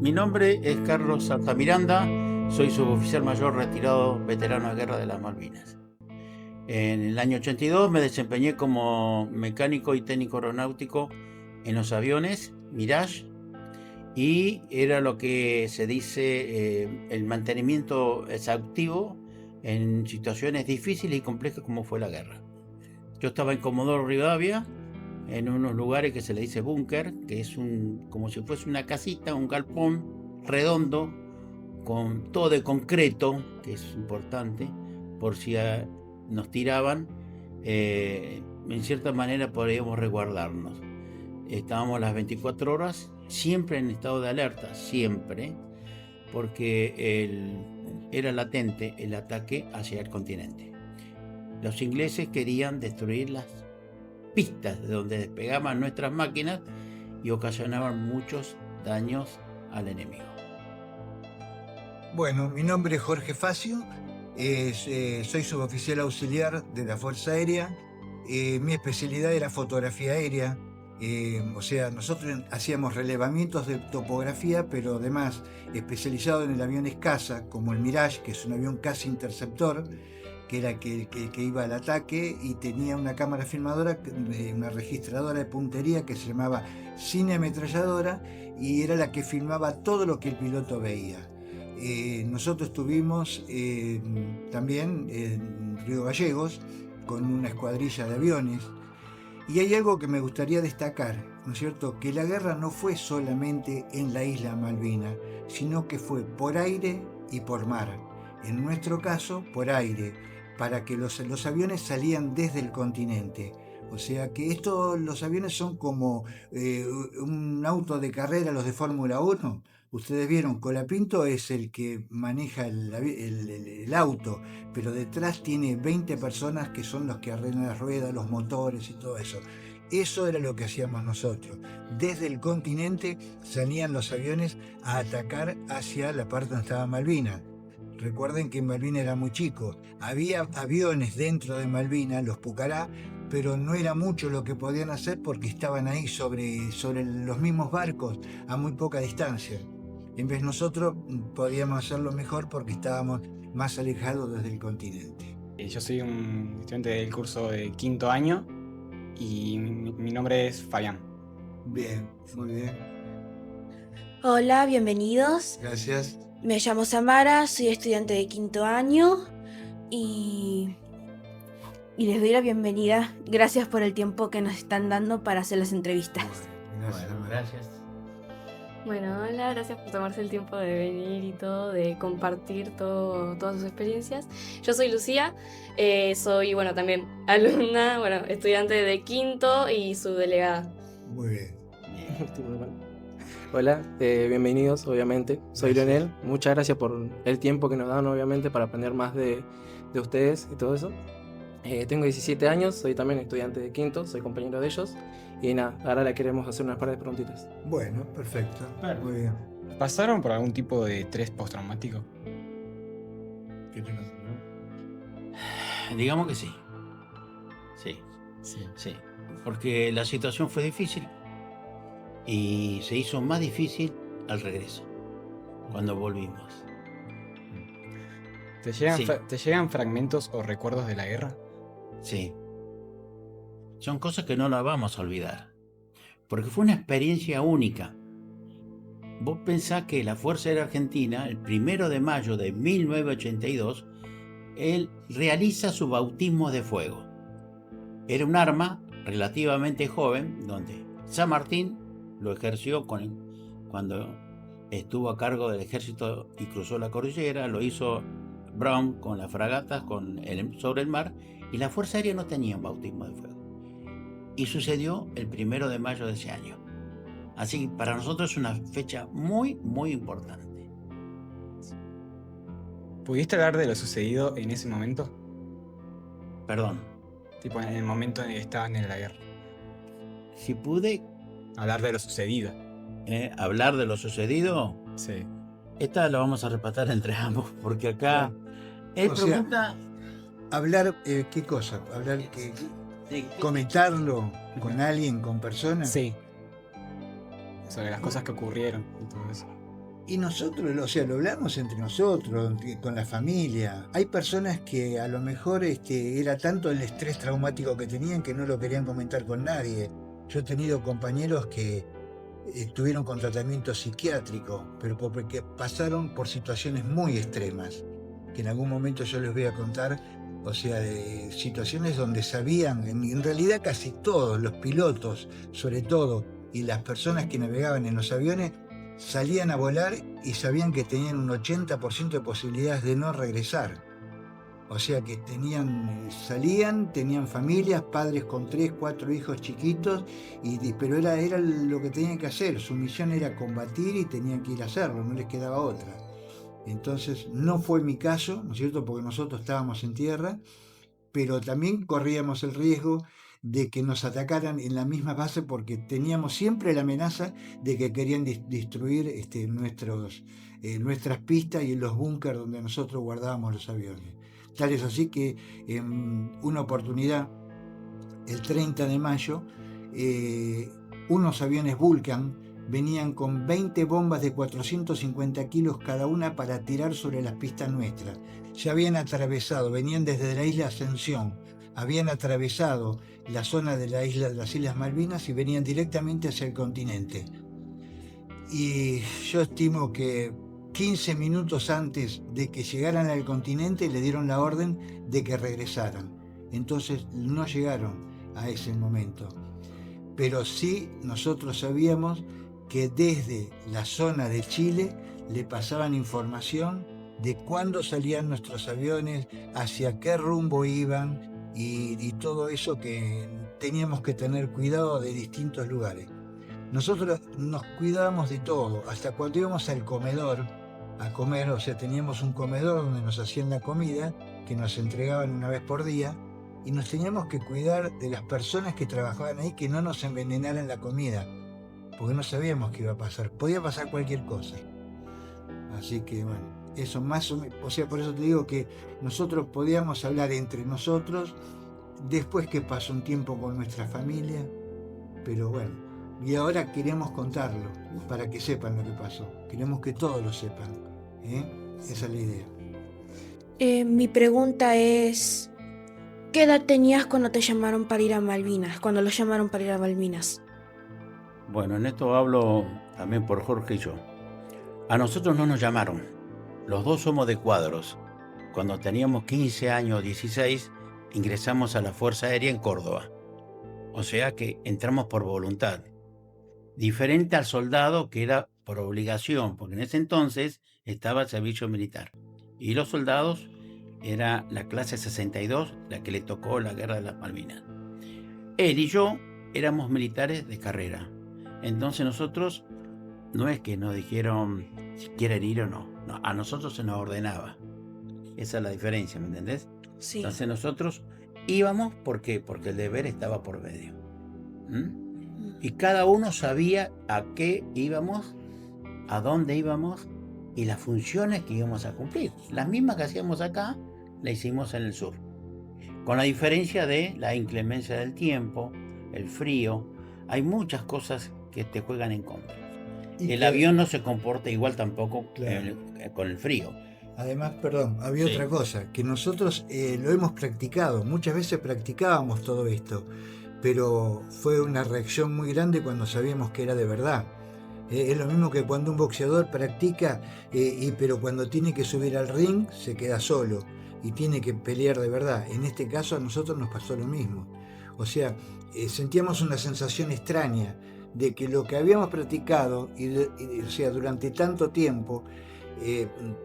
Mi nombre es Carlos Altamiranda, soy suboficial mayor retirado veterano de guerra de las Malvinas. En el año 82 me desempeñé como mecánico y técnico aeronáutico en los aviones Mirage y era lo que se dice el mantenimiento exhaustivo en situaciones difíciles y complejas como fue la guerra. Yo estaba en Comodoro Rivadavia, en unos lugares que se le dice búnker, que es como si fuese una casita, un galpón redondo, con todo de concreto, que es importante, por si nos tiraban, en cierta manera podríamos resguardarnos. Estábamos las 24 horas, siempre en estado de alerta, siempre, porque era latente el ataque hacia el continente. Los ingleses querían destruir las pistas de donde despegaban nuestras máquinas y ocasionaban muchos daños al enemigo. Bueno, mi nombre es Jorge Facio, soy suboficial auxiliar de la Fuerza Aérea. Mi especialidad era fotografía aérea, o sea, nosotros hacíamos relevamientos de topografía, pero además especializado en el aviones caza, como el Mirage, que es un avión caza interceptor, que era que iba al ataque y tenía una cámara filmadora, una registradora de puntería que se llamaba cine ametralladora y era la que filmaba todo lo que el piloto veía. Nosotros estuvimos también en Río Gallegos con una escuadrilla de aviones y hay algo que me gustaría destacar, ¿no es cierto? Que la guerra no fue solamente en la isla Malvina, sino que fue por aire y por mar. En nuestro caso, por aire, para que los aviones salían desde el continente. O sea que los aviones son como un auto de carrera, los de Fórmula 1. Ustedes vieron, Colapinto es el que maneja el auto, pero detrás tiene 20 personas que son los que arreglan las ruedas, los motores y todo eso. Eso era lo que hacíamos nosotros. Desde el continente salían los aviones a atacar hacia la parte donde estaba Malvinas. Recuerden que Malvinas era muy chico. Había aviones dentro de Malvinas, los Pucará, pero no era mucho lo que podían hacer porque estaban ahí sobre los mismos barcos a muy poca distancia. En vez nosotros podíamos hacerlo mejor porque estábamos más alejados desde el continente. Yo soy un estudiante del curso de quinto año y mi nombre es Fabián. Bien, muy bien. Hola, bienvenidos. Gracias. Me llamo Samara, soy estudiante de quinto año y les doy la bienvenida. Gracias por el tiempo que nos están dando para hacer las entrevistas. Gracias. Bueno, gracias. Bueno, hola, gracias por tomarse el tiempo de venir y todo, de compartir todas sus experiencias. Yo soy Lucía, soy, también alumna, estudiante de quinto y subdelegada. Muy bien. Hola, bienvenidos, obviamente. Soy Gracias. Leonel. Muchas gracias por el tiempo que nos dan, obviamente, para aprender más de ustedes y todo eso. Tengo 17 años, soy también estudiante de quinto, soy compañero de ellos. Y nada, ahora le queremos hacer unas par de preguntitas. Bueno, perfecto. Perfecto. Muy bien. ¿Pasaron por algún tipo de estrés postraumático? ¿Qué tenés? Digamos que sí. Sí. Porque la situación fue difícil y se hizo más difícil al regreso, cuando volvimos. ¿Te llegan, Sí. ¿Te llegan fragmentos o recuerdos de la guerra? Sí. Son cosas que no las vamos a olvidar, porque fue una experiencia única. Vos pensás que la Fuerza Aérea Argentina, el 1 de mayo de 1982, él realiza su bautismo de fuego. Era un arma relativamente joven, donde San Martín lo ejerció cuando estuvo a cargo del ejército y cruzó la cordillera, lo hizo Brown con las fragatas sobre el mar, y la Fuerza Aérea no tenía un bautismo de fuego. Y sucedió el 1 de mayo de ese año. Así que para nosotros es una fecha muy, muy importante. ¿Pudiste hablar de lo sucedido en ese momento? Perdón, Tipo, en el momento en el que estaban en la guerra. si pude Hablar de lo sucedido. hablar de lo sucedido, Sí. esta la vamos a repatar entre ambos, porque acá él O sea, pregunta... Hablar, ¿qué cosa? Hablar que Sí, comentarlo con alguien, con personas. Sí. Sobre las cosas que ocurrieron y todo eso. Y nosotros, o sea, lo hablamos entre nosotros, con la familia. Hay personas que a lo mejor era tanto el estrés traumático que tenían que no lo querían comentar con nadie. Yo he tenido compañeros que estuvieron con tratamiento psiquiátrico, pero porque pasaron por situaciones muy extremas, que en algún momento yo les voy a contar, o sea, de situaciones donde sabían, en realidad casi todos, los pilotos sobre todo, y las personas que navegaban en los aviones, salían a volar y sabían que tenían un 80% de posibilidades de no regresar. O sea que salían, tenían familias, padres con 3, 4 hijos chiquitos, pero era lo que tenían que hacer. Su misión era combatir y tenían que ir a hacerlo, no les quedaba otra. Entonces no fue mi caso, ¿no es cierto? Porque nosotros estábamos en tierra, pero también corríamos el riesgo de que nos atacaran en la misma base porque teníamos siempre la amenaza de que querían destruir nuestras pistas y los búnkers donde nosotros guardábamos los aviones. Tal es así que en una oportunidad, el 30 de mayo, unos aviones Vulcan venían con 20 bombas de 450 kilos cada una para tirar sobre las pistas nuestras. Ya habían atravesado, venían desde la isla Ascensión, habían atravesado la zona de las Islas Malvinas y venían directamente hacia el continente. Y yo estimo que 15 minutos antes de que llegaran al continente le dieron la orden de que regresaran. Entonces no llegaron a ese momento. Pero sí nosotros sabíamos que desde la zona de Chile le pasaban información de cuándo salían nuestros aviones, hacia qué rumbo iban y todo eso, que teníamos que tener cuidado de distintos lugares. Nosotros nos cuidábamos de todo, hasta cuando íbamos al comedor a comer, o sea, teníamos un comedor donde nos hacían la comida, que nos entregaban una vez por día, y nos teníamos que cuidar de las personas que trabajaban ahí, que no nos envenenaran la comida, porque no sabíamos qué iba a pasar, podía pasar cualquier cosa. Así que bueno, eso más o menos, o sea, por eso te digo que nosotros podíamos hablar entre nosotros, después que pasó un tiempo con nuestra familia, pero bueno, y ahora queremos contarlo, para que sepan lo que pasó, queremos que todos lo sepan, esa es la idea. Mi pregunta es, ¿qué edad tenías cuando te llamaron para ir a Malvinas? Cuando los llamaron para ir a Malvinas. Bueno, en esto hablo también por Jorge y yo. A nosotros no nos llamaron. Los dos somos de Cuadros. Cuando teníamos 15 años, 16, ingresamos a la Fuerza Aérea en Córdoba. O sea que entramos por voluntad. Diferente al soldado, que era por obligación, porque en ese entonces estaba el servicio militar. Y los soldados era la clase 62, la que le tocó la guerra de las Malvinas. Él y yo éramos militares de carrera. Entonces nosotros, no es que nos dijeron si quieren ir o no. No, a nosotros se nos ordenaba. Esa es la diferencia, ¿me entendés? Sí. Entonces nosotros íbamos, ¿por qué? Porque el deber estaba por medio. Y cada uno sabía a qué íbamos, a dónde íbamos y las funciones que íbamos a cumplir. Las mismas que hacíamos acá, las hicimos en el sur. Con la diferencia de la inclemencia del tiempo, el frío. Hay muchas cosas que te juegan en contra. El avión no se comporta igual tampoco, claro, con el frío. Además, perdón, había otra cosa, que nosotros lo hemos practicado, muchas veces practicábamos todo esto, pero fue una reacción muy grande cuando sabíamos que era de verdad. Es lo mismo que cuando un boxeador practica, pero cuando tiene que subir al ring se queda solo y tiene que pelear de verdad. En este caso a nosotros nos pasó lo mismo. O sea, sentíamos una sensación extraña de que lo que habíamos practicado, o sea, durante tanto tiempo,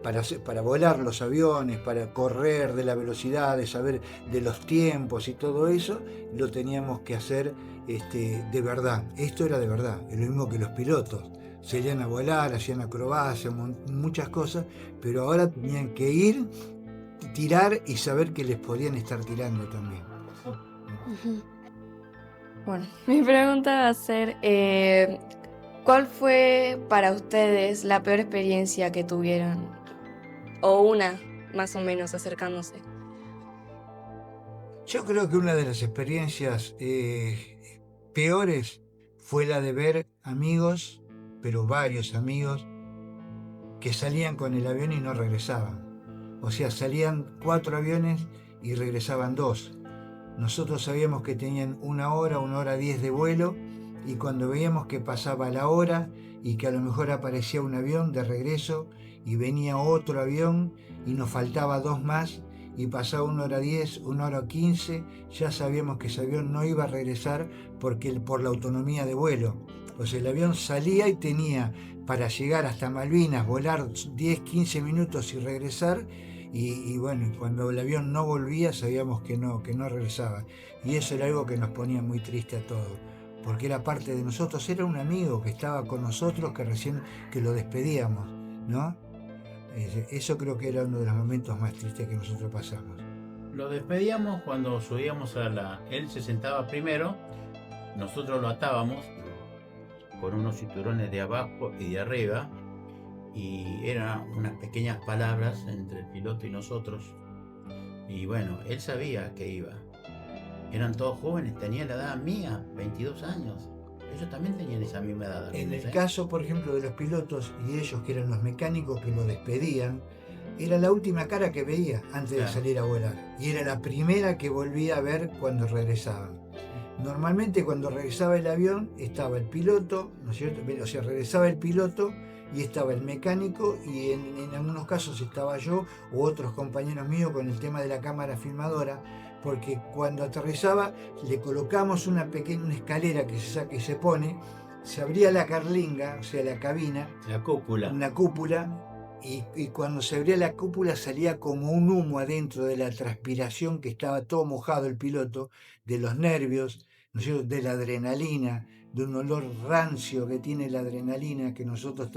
para volar los aviones, para correr de la velocidad, de saber de los tiempos y todo eso, lo teníamos que hacer de verdad. Esto era de verdad, es lo mismo que los pilotos. Salían a volar, hacían acrobacias, muchas cosas, pero ahora tenían que ir, tirar y saber que les podían estar tirando también. Bueno, mi pregunta va a ser, ¿cuál fue para ustedes la peor experiencia que tuvieron? O una, más o menos, acercándose. Yo creo que una de las experiencias peores fue la de ver amigos, pero varios amigos, que salían con el avión y no regresaban. O sea, salían 4 aviones y regresaban 2. Nosotros sabíamos que tenían 1 hora 10 de vuelo, y cuando veíamos que pasaba la hora y que a lo mejor aparecía un avión de regreso y venía otro avión y nos faltaba 2 más y pasaba 1 hora 10, 1 hora 15, ya sabíamos que ese avión no iba a regresar por la autonomía de vuelo. O sea, el avión salía y tenía para llegar hasta Malvinas, volar 10, 15 minutos y regresar. Y bueno, cuando el avión no volvía sabíamos que no regresaba. Y eso era algo que nos ponía muy triste a todos, porque era parte de nosotros, era un amigo que estaba con nosotros, que lo despedíamos, ¿no? Eso creo que era uno de los momentos más tristes que nosotros pasamos. Lo despedíamos cuando subíamos Él se sentaba primero, nosotros lo atábamos con unos cinturones de abajo y de arriba, y eran unas pequeñas palabras entre el piloto y nosotros. Y bueno, él sabía que iba. Eran todos jóvenes, tenían la edad mía, 22 años. Ellos también tenían esa misma edad. En el caso, por ejemplo, de los pilotos y ellos, que eran los mecánicos que lo despedían, era la última cara que veía antes de salir a volar. Y era la primera que volvía a ver cuando regresaban. Normalmente cuando regresaba el avión estaba el piloto, ¿no es cierto? O sea, regresaba el piloto y estaba el mecánico, y en algunos casos estaba yo u otros compañeros míos con el tema de la cámara filmadora, porque cuando aterrizaba le colocamos una pequeña escalera que se saca y se pone, se abría la carlinga, o sea, la cabina, una cúpula, y cuando se abría la cúpula salía como un humo adentro de la transpiración, que estaba todo mojado el piloto, de los nervios, ¿no es cierto?, de la adrenalina, de un olor rancio que tiene la adrenalina, que nosotros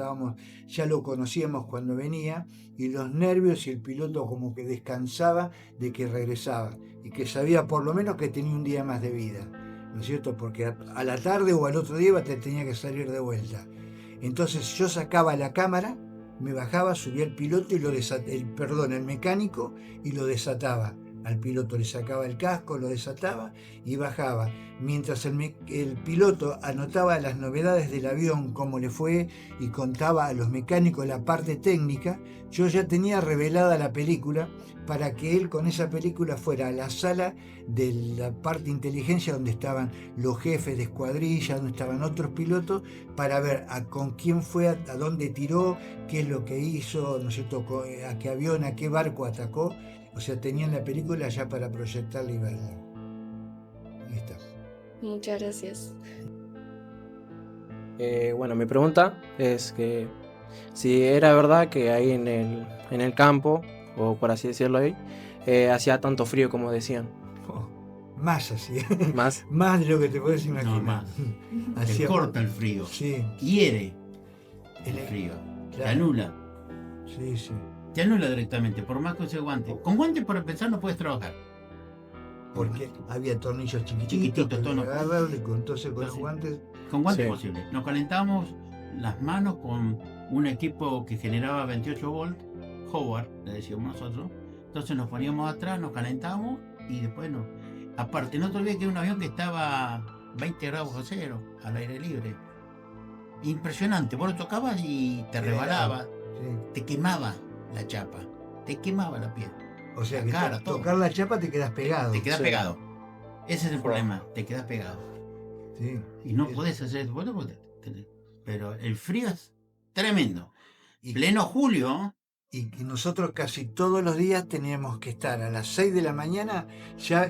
ya lo conocíamos cuando venía, y los nervios, y el piloto como que descansaba de que regresaba, y que sabía por lo menos que tenía un día más de vida, ¿no es cierto?, porque a la tarde o al otro día tenía que salir de vuelta. Entonces yo sacaba la cámara, me bajaba, subía el piloto y el mecánico, y lo desataba. Al piloto le sacaba el casco, lo desataba y bajaba. Mientras el piloto anotaba las novedades del avión, cómo le fue, y contaba a los mecánicos la parte técnica, yo ya tenía revelada la película para que él con esa película fuera a la sala de la parte de inteligencia, donde estaban los jefes de escuadrilla, donde estaban otros pilotos, para ver con quién fue, a dónde tiró, qué es lo que hizo, ¿no es cierto?, a qué avión, a qué barco atacó. O sea, tenían la película ya para proyectarla y verla. Ahí está. Muchas gracias. Bueno, mi pregunta es que si era verdad que ahí en el campo, o por así decirlo ahí, hacía tanto frío como decían. Más así. Más. Más de lo que te puedes imaginar. No, más. Hacía, Te corta el frío. Sí. Hiere el frío. Claro. Te anula. Sí, sí. Te anula directamente, por más que use guante. Con guantes, por empezar, no puedes trabajar. Porque había tornillos Chiquititos, que tono. agarrarle, entonces con los Entonces, guantes. Con guantes Sí. posible. Nos calentábamos las manos con un equipo que generaba 28 volts, Howard, le decíamos nosotros. Entonces nos poníamos atrás, nos calentábamos y después no. Aparte, no te olvides que era un avión que estaba 20 grados bajo cero, al aire libre. Impresionante. Vos lo tocabas y te rebalaba, Sí. te quemaba la chapa, te quemaba la piel. O sea La que cara, todo. tocar la chapa te quedas pegado. Te quedas Sí. pegado. Ese es el problema, te quedas pegado. Sí. Y no Es- podés hacer, bueno, pero el frío es tremendo. Y, Pleno julio, y nosotros casi todos los días teníamos que estar a las 6 de la mañana ya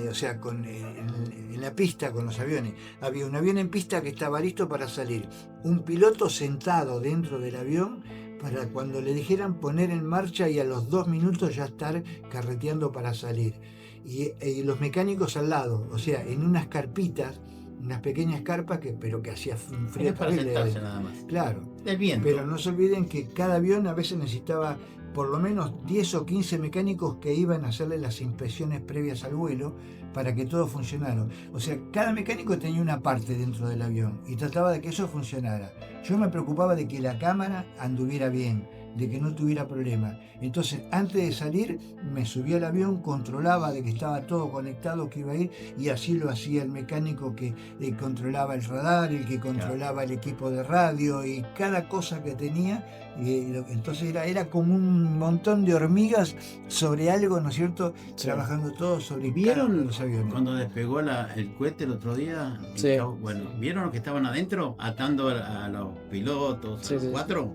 o sea, en la pista con los aviones. Había un avión en pista que estaba listo para salir. Un piloto sentado dentro del avión para cuando le dijeran poner en marcha, y a los 2 minutos ya estar carreteando para salir. Y los mecánicos al lado, o sea, en unas carpitas, unas pequeñas carpas, pero que hacía un frío es para terrible. sentarse nada más. Claro. Del viento. Pero no se olviden que cada avión a veces necesitaba por lo menos 10 o 15 mecánicos que iban a hacerle las inspecciones previas al vuelo para que todo funcionara. O sea, cada mecánico tenía una parte dentro del avión y trataba de que eso funcionara. Yo me preocupaba de que la cámara anduviera bien, de que no tuviera problema. Entonces, antes de salir, me subí al avión, controlaba de que estaba todo conectado, que iba a ir, y así lo hacía el mecánico que controlaba el radar, el que controlaba el equipo de radio y cada cosa que tenía. Entonces era como un montón de hormigas sobre algo, ¿no es cierto? Sí. Trabajando todos sobre cada uno de ¿Vieron los aviones. cuando despegó el cohete el otro día? Sí. Bueno, ¿vieron los que estaban adentro atando a los pilotos, Sí, a los sí, sí. 4?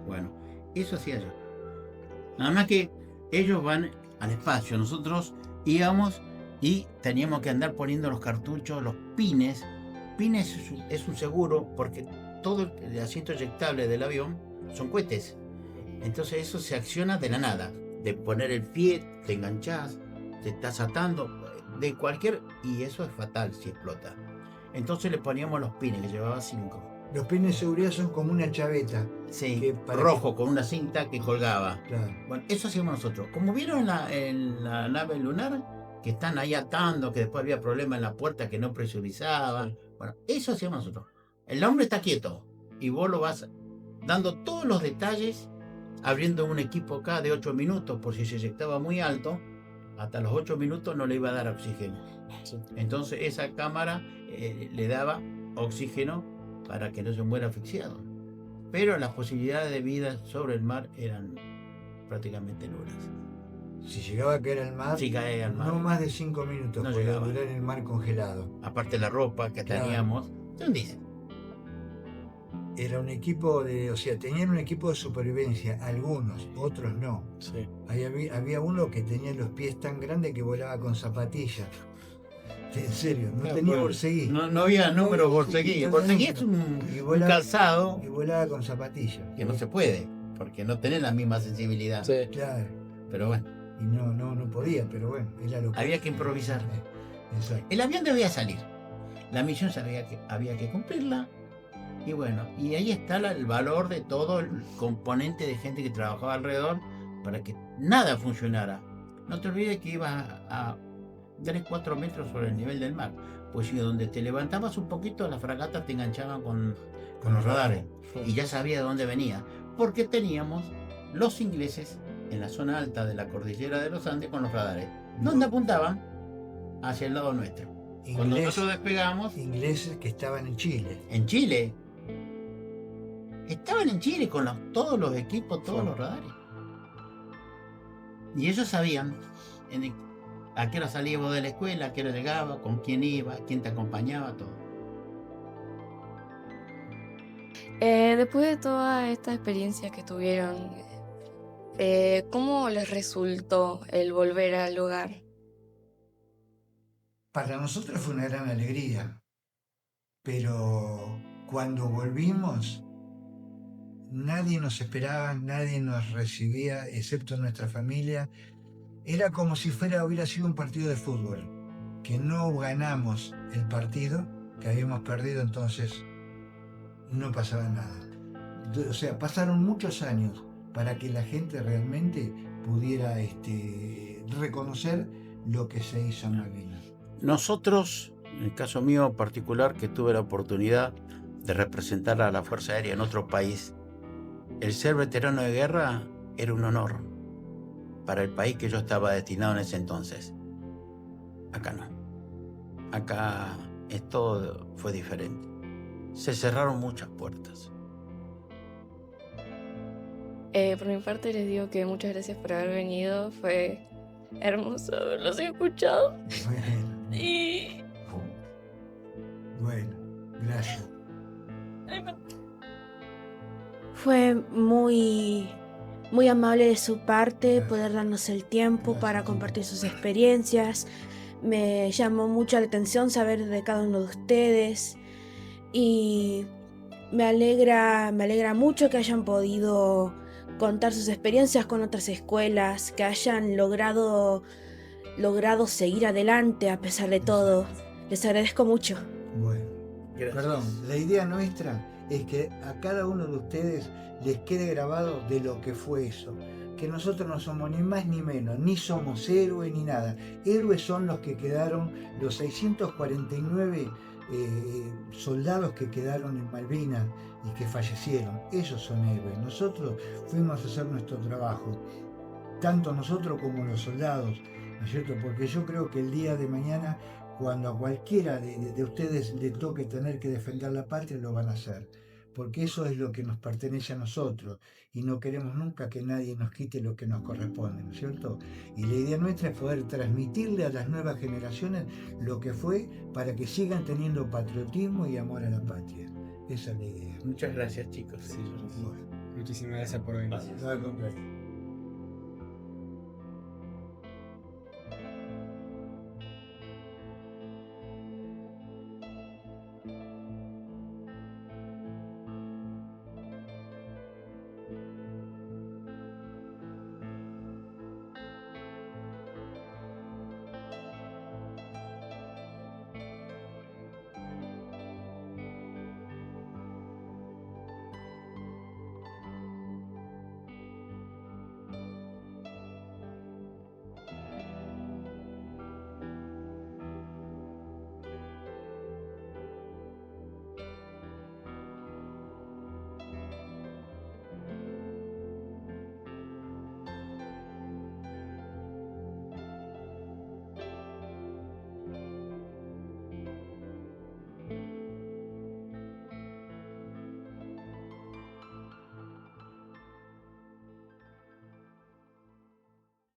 Bueno, eso hacía yo. Nada más que ellos van al espacio, nosotros íbamos y teníamos que andar poniendo los cartuchos, los pines. Pines es un seguro porque todo el asiento eyectable del avión son cohetes. Entonces eso se acciona de la nada. De poner el pie, te enganchás, te estás atando, de cualquier... Y eso es fatal si explota. Entonces le poníamos los pines, que llevaba 5. Los pines de seguridad son como una chaveta. Sí, Que para rojo, con una cinta que colgaba. Claro. Bueno, eso hacíamos nosotros. Como vieron en la nave lunar, que están ahí atando, que después había problema en la puerta que no presurizaba. Bueno, eso hacíamos nosotros. El hombre está quieto y vos lo vas dando todos los detalles, abriendo un equipo acá de 8 minutos, por si se eyectaba muy alto, hasta los 8 minutos no le iba a dar oxígeno. Sí. Entonces esa cámara le daba oxígeno para que no se muera asfixiado. Pero las posibilidades de vida sobre el mar eran prácticamente nulas. Si llegaba a caer al mar, Si caía al mar. no más de 5 minutos No podía llegaba. durar en el mar congelado. Aparte la ropa que Claro. teníamos. ¿Qué dice? Era un equipo tenían un equipo de supervivencia, algunos, otros no. Sí. Ahí había uno que tenía los pies tan grandes que volaba con zapatillas. En serio, no Claro, tenía bueno, borseguí. No había número borseguí. Borseguí es un calzado Y volaba con zapatillas. que no se puede, porque no tenés la misma sensibilidad. Sí. Claro, Pero bueno, y no podía, pero bueno, era lo que... había que improvisar. Exacto. El avión debía salir. La misión había que cumplirla. Y bueno, y ahí está el valor de todo el componente de gente que trabajaba alrededor para que nada funcionara. No te olvides que ibas a 3-4 metros sobre el nivel del mar. Pues si donde te levantabas un poquito, las fragatas te enganchaban con los radares. Y ya sabía de dónde venía. Porque teníamos los ingleses en la zona alta de la cordillera de los Andes con los radares. ¿Dónde apuntaban? Hacia el lado nuestro. Cuando nosotros despegamos, Ingleses que estaban en Chile. en Chile. Estaban en Chile con todos los equipos, todos los radares. Y ellos sabían a qué hora salías vos de la escuela, a qué hora llegaba, con quién iba, quién te acompañaba, todo. Después de toda esta experiencia que tuvieron, ¿cómo les resultó el volver al hogar? Para nosotros fue una gran alegría, pero cuando volvimos, nadie nos esperaba, nadie nos recibía, excepto nuestra familia. Era como si hubiera sido un partido de fútbol, que no ganamos el partido, que habíamos perdido, entonces no pasaba nada. O sea, pasaron muchos años para que la gente realmente pudiera reconocer lo que se hizo en Malvinas. Nosotros, en el caso mío particular, que tuve la oportunidad de representar a la Fuerza Aérea en otro país, el ser veterano de guerra era un honor para el país que yo estaba destinado en ese entonces. Acá no. Acá esto fue diferente. Se cerraron muchas puertas. Por mi parte les digo que muchas gracias por haber venido. Fue hermoso haberlos escuchado. Y... Bueno, gracias. Fue muy amable de su parte Gracias. poder darnos el tiempo Gracias, para sí. compartir sus experiencias. Me llamó mucho la atención saber de cada uno de ustedes y me alegra mucho que hayan podido contar sus experiencias con otras escuelas, que hayan logrado seguir adelante a pesar de todo. Les agradezco mucho. Bueno, perdón, la idea nuestra es que a cada uno de ustedes les quede grabado de lo que fue eso. Que nosotros no somos ni más ni menos, ni somos héroes ni nada. Héroes son los que quedaron, los 649 soldados que quedaron en Malvinas y que fallecieron. Ellos son héroes. Nosotros fuimos a hacer nuestro trabajo, tanto nosotros como los soldados, ¿no es cierto? Porque yo creo que el día de mañana, cuando a cualquiera de ustedes le toque tener que defender la patria, lo van a hacer. Porque eso es lo que nos pertenece a nosotros y no queremos nunca que nadie nos quite lo que nos corresponde, ¿no es cierto? Y la idea nuestra es poder transmitirle a las nuevas generaciones lo que fue para que sigan teniendo patriotismo y amor a la patria. Esa es la idea. Muchas gracias, chicos. Sí, Bueno, muchísimas gracias por venir. Gracias. al contrario.